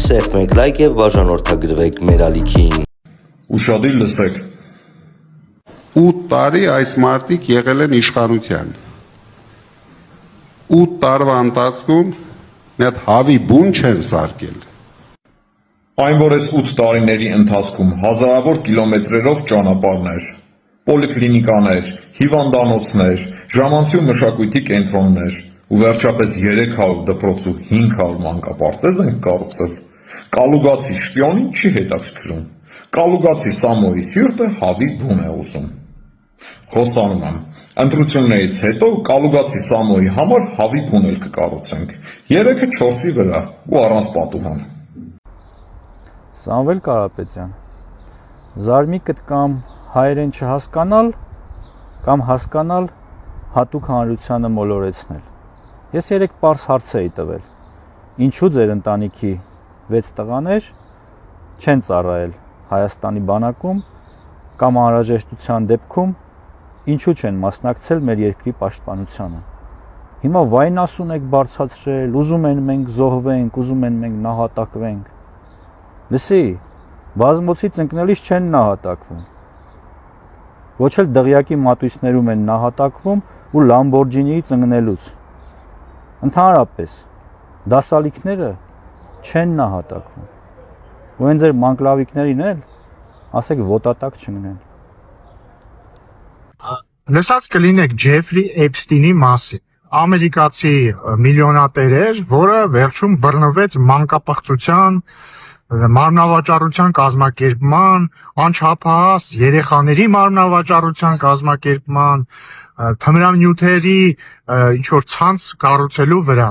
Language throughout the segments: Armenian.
սեղմեք լայք եւ բաժանորդագրվեք մեր ալիքին։ Ուշադիր լսեք։ 8 տարի այս մարդիկ եղել են իշխանության։ 8 տարվա ընթացքում մի հատ հավի բուն չեն սարքել։ Այն, որ այս 8 տարիների ընթացքում հազարավոր կիլոմետրերով ճանապարհներ, պոլիկլինիկաներ, հիվանդանոցներ, ժամանցի ու մշակույթի կենտրոններ ու վերջապես 300 դպրոց ու 500 մանկապարտեզ են կառուցել, կալուգացի շպիոնին չի հետաքրքրում, կալուգացի Սամոյի սիրտը հավի բուն է ուզում։ Խոստանում եմ, ընտրություններից հետո կալուգացի Սամոյի համար հավի բուն էլ կկառուցենք, 3-ը 4-ի վրա ու առանց պատուհան։ Սամվել Կարապետյան, զարմիկդ կամ հայերեն չհասկանալ, կամ հասկանալ հատուկ հանրությանը մոլորեցնել։ Ես 3 պարզ հարց էի տվել։ Ինչու ձեր ընտանիքի 6 տղաներ չեն ծառայել Հայաստանի բանակում կամ անհրաժեշտության դեպքում ինչու չեն մասնակցել մեր երկրի պաշտպանությանը։ Հիմա վայնասուն եք բարձրացրել, ուզում են մենք զոհվենք, ուզում են մենք նահատակվենք։ Լսի, բազմոցից ընկնելիս չեն նահատակվում։ Ոչ էլ դղյակի մատույցներում են նահատակվում ու Լամբորջինիից ընկնելուց։ Ընդհանրապես, դասալիքները չեն նահատակվում։ Ու այն ձեր մանկլավիկներին էլ, ասեք ոտատակ չընկնեն։ Լսած կլինեք Ջեֆրի Էփստինի մասին։ Ամերիկացի միլիոնատեր էր, որը վերջում բռնվեց մանկապղծության, մարմնավաճառության կազմակերպման, անչափահաս երեխաների մարմնավաճառության կազմակերպման, թմրանյութերի ինչ-որ ցանց կառուցելու վրա։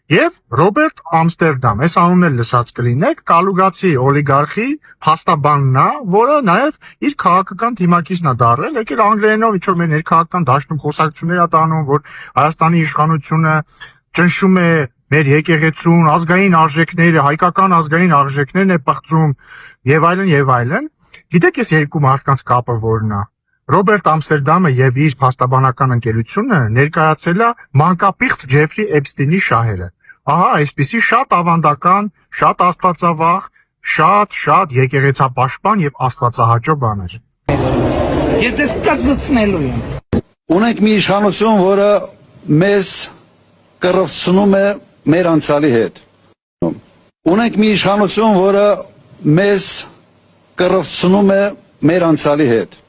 Եվ Ռոբերտ Ամստերդամ, այս անունն էլ լսած կլինեք, կալուգացի օլիգարխի փաստաբանն է, որը նաև իր քաղաքական թիմակիցն է դառել, եկել անգլերենով ինչ-որ մեր ներքաղաքական դաշտում խոսակցություններ է տանում, որ Հայաստանի իշխանությունը ճնշում է մեր եկեղեցուն, ազգային արժեքները, հայկական ազգային արժեքներն է պղծում եւ այլն եւ այլն։ Գիտեք, ես երկու մարդկանց կապը որն է։ Ռոբերտ Ամստերդամը եւ իր փաստաբանական ընկերությունը ներկայացել է մանկապիղծ Ջեֆրի Էփստինի շահերը։ Ահա այսպիսի շատ ավանդական, շատ աստվածավախ, շատ եկեղեցապաշտպան եւ աստվածահաճո բաներ։ Ես ես կծծնելու եմ։ Ունենք մի իշխանություն, որը մեզ կռվցնում է մեր անցյալի հետ։ Ունենք մի իշխանություն, որը մեզ կռվցնում է մեր անցյալի հետ։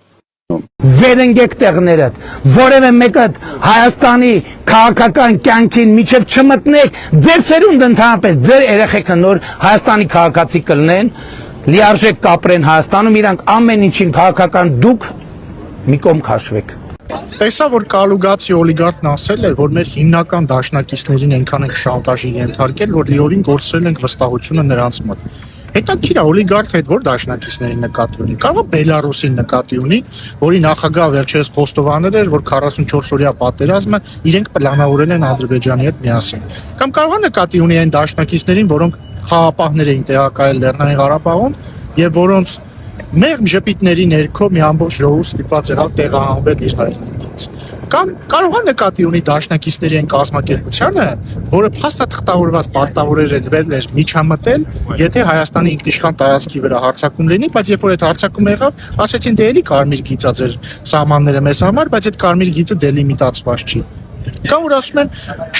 Վերընկեք տեղներդ, որևէ մեկը Հայաստանի քաղաքական կյանքին միջև չմտնեք, ձեր սերունդը ընդհանրապես ձեր երեխեքը նոր Հայաստանի քաղաքացի կլինեն, լիարժեք կապրեն Հայաստանում, իրանք ամեն ինչին քաղաքական դուք մի կողմ քաշվեք։ Տեսա, որ կալուգացի օլիգարխն ասել է, որ մեր հիմնական դաշնակիցներին այնքան ենք շանտաժի ենթարկել, որ լիովին կորցրել ենք վստահությունը նրանց մոտ։ Հետաքրքիր է, օլիգարխը այդ որ դաշնակիցների նկատի ունի։ Կարող է Բելարուսին նկատի ունի, որի նախագահ վերջերս խոստովանել էր, որ 44-օրյա պատերազմը իրենք պլանավորել են Ադրբեջանի հետ միասին։ Կամ կարող է նկատի ունի այն դաշնակիցներին, որոնք խաղապահներ էին տեղակայել Լեռնային Ղարաբաղում եւ որոնց մեղմ ժպիտների ներքո մի ամբողջ ժողով ստիպված եղավ տեղահանվել իր հայրենիքից։ Կամ կարող է նկատի ունի դաշնակիցների այն կազմակերպությանը, որը փաստաթղթավորված պարտավորեր էր միջամտել, եթե Հայաստանի ինքնիշխան տարածքի վրա հարձակում լինի, բայց երբ որ այդ հարձակումը եղավ, ասեցին դե էլի կարմիր գիծա ձեր սահմանները մեզ համար, բայց այդ կարմիր գիծը դելիմիտացված չի։ Կամ որ ասում են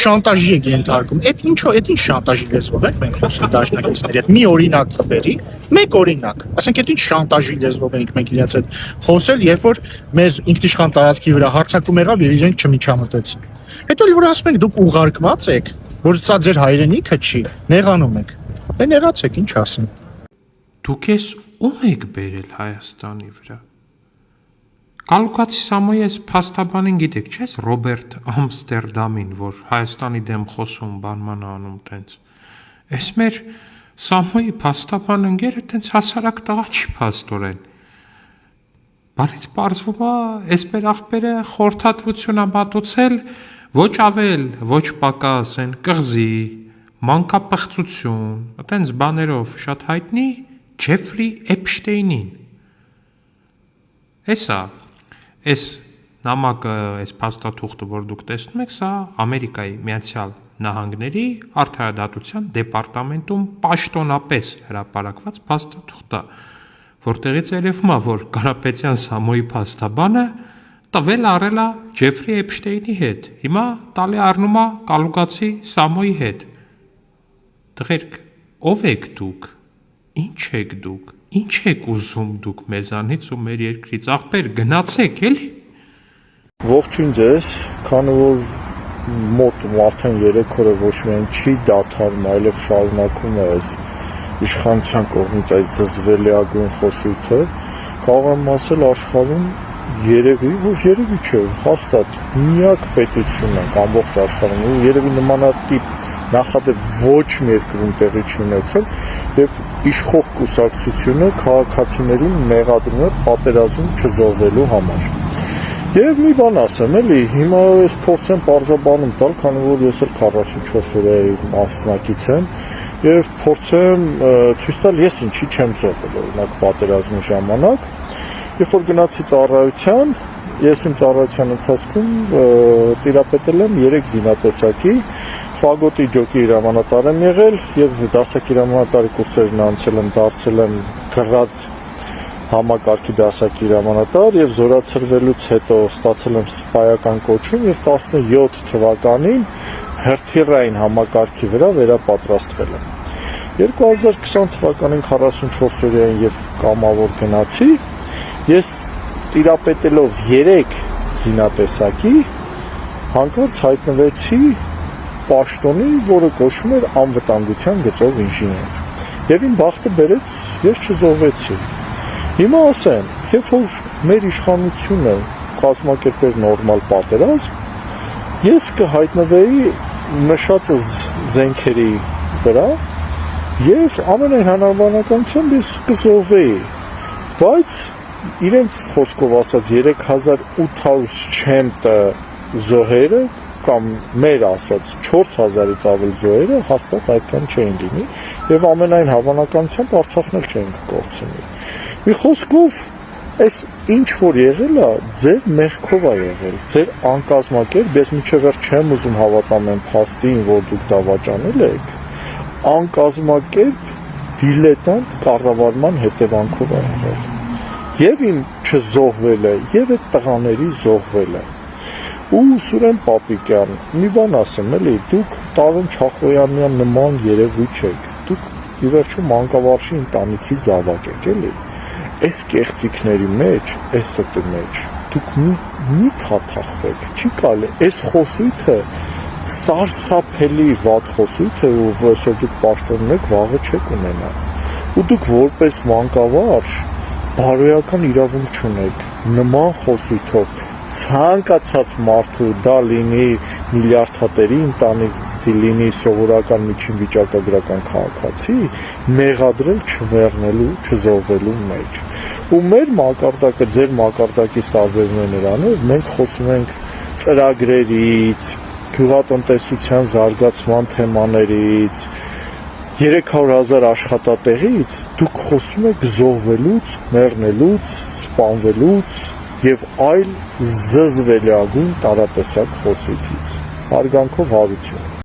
շանտաժի եք ենթարկում։ Այդ ինչ շանտաժի լեզվով ենք մենք խոսում դաշնակիցների հետ։ Մի օրինակ տվերի, մեկ օրինակ։ Ասենք այդ ինչ շանտաժի լեզվով ենք մենք իրենց հետ խոսել, երբ որ մեր ինքնիշխան տարածքի վրա հարձակում եղավ եւ իրենք չմիջամտեցին։ Հետո որ ասում ենք դուք ուղարկված եք, որ սա ձեր հայրենիքը չի, նեղանում եք։ Դե նեղացեք, ինչ ասեմ։ Դուք ես ում եք բերել Հայաստանի վրա։ Կալուգացի Սամոյի այս փաստաբանին գիտեք, չէ՞, Ռոբերտ Ամստերդամին, որ Հայաստանի դեմ խոսում բանման անում տենց։ Այս մեր Սամոյի փաստաբան ընկերը տենց հասարակ տղա չի փաստորեն։ Բայց պարզվում է, այս մեր աղբերը խորհրդատվություն է մատուցել ոչ ավել, ոչ պակաս, այն կղզի, մանկապղծություն, տենց բաներով շատ հայտնի Ջեֆրի Էփշտեյնին։ Այս նամակը, այս փաստաթուղթը, որ դուք տեսնում եք, սա Ամերիկայի Միացյալ Նահանգների արդարադատության դեպարտամենտում պաշտոնապես հրապարակված փաստաթուղթ է, որտեղից երևում է, որ Կարապետյան Սամոյի փաստաբանը տվել արել է Ջեֆրի Էփշտեյնի հետ, հիմա տալի առնում է Կալուգացի Սամոյի հետ։ Տղերք, ով եք դուք, ինչ եք դուք, ինչ եք ուզում դուք մեզանից ու մեր երկրից, ախպեր գնացեք էլի։ Ողջույն ձեզ, քանի որ մոտ արդեն 3 օրը ոչ միայն չի դադարում, այլև շարունակում է այս իշխանության կողմից այս զզվելիագույն խոսույթը, կարող եմ ասել աշխարհում երևի չէ, հաստատ միակ պետությունն է ամբողջ աշխարհում, ու երևի նմանատիպ նախադեպ ոչ մի երկրում տեղի չի ունեցել, եւ իշխող կուսակցությունը քաղաքացիներին մեղադրում է պատերազմ չզոհվելու համար։ Եվ մի բան ասեմ, էլի, հիմա ես փորձեմ պարզաբանում տալ, քանի որ ես էլ 44 օրյայի մասնակից եմ, եւ փորձեմ ցույց տալ ես ինչի չեմ զոհվել, օրինակ պատերազմի ժամանակ, երբ որ գնացի ծառայության, ես իմ ծառայության ընթացքում տիրապետել եմ 3 զինատեսակի, ֆագոտի ջոկի հրամանատար եմ եղել եւ դասակի հրամանատարի կուրսերն անցել եմ, դարձել եմ գրադ համակարգի դասակի հրամանատար եւ զորացրվելուց հետո ստացել եմ սպայական կոչում եւ 17 թվականին հրթիռային համակարգի վրա վերապատրաստվել եմ։ 2020 թվականին 44 օրյային եւ կամավոր գնացի, ես տիրապետելով 3 զինատեսակի հանկարծ հայտնվեցի պաշտոնի, որը կոչվում էր անվտանգության գծով ինժեներ։ Եվ իմ բախտը բերեց, ես չզոհվեցի։ Հիմա ասեմ, երբ որ մեր իշխանությունը կազմակերպեր նորմալ պատերազմ, ես կհայտնվեի նշած զենքերի վրա եւ ամենայն հավանականությամբ ես կզոհվեի, բայց իրենց խոսքով ասած 3800 չեմտը զոհերը կամ մեր ասած 4000-ից ավել զոհերը հաստատ այդքան չէին լինի եւ ամենայն հավանականությամբ Արցախն էլ չէին կորցնի։ Մի խոսքով, այս ինչ որ եղել է, ձեր մեղքով է եղել, ձեր անկազմակերպ, ես մինչև վերջ չեմ ուզում հավատամ այն փաստին, որ դուք դավաճանել եք, անկազմակերպ դիլետանտ կառավարման հետևանքով է եղել։ Եվ իմ չզոհվելը, եւ այդ տղաների զոհվելը։ Ու Սուրեն Պապիկյան, մի բան ասեմ, էլի, դուք Տարոն Չախոյանյան նման երևույթ չեք, դուք ի վերջո մանկավարժի ընտանիքի զավակ եք, էլի, այս կեղծիքների մեջ, այս ստի մեջ, դուք մի թաթախվեք, չի կարելի, այս խոսույթը սարսափելի վատ խոսույթ է, ու այսօր դուք պաշտոնում եք, վաղը չեք ունենա, ու դուք որպես մանկավարժ բարոյական իրավունք չունեք, նման խոսույթով ցանկացած մարդու դա լինի միլիարդատերի ընտանիք, լինի սովորական միջին վիճակագրական քաղաքացի, մեղադրել չմեռնելու, չզոհվելու մեջ։ Ու մեր մակարդակը, ձեր մակարդակից տարբերվում է նրանով, մենք խոսում ենք ծրագրերից, գյուղատնտեսության զարգացման թեմաներից, 300,000 աշխատատեղից, դուք խոսում եք զոհվելուց, մեռնելուց, սպանվելուց եւ այլ զզվելիագույն տարատեսակ խոսույթից։ Հարգանքով հարություն։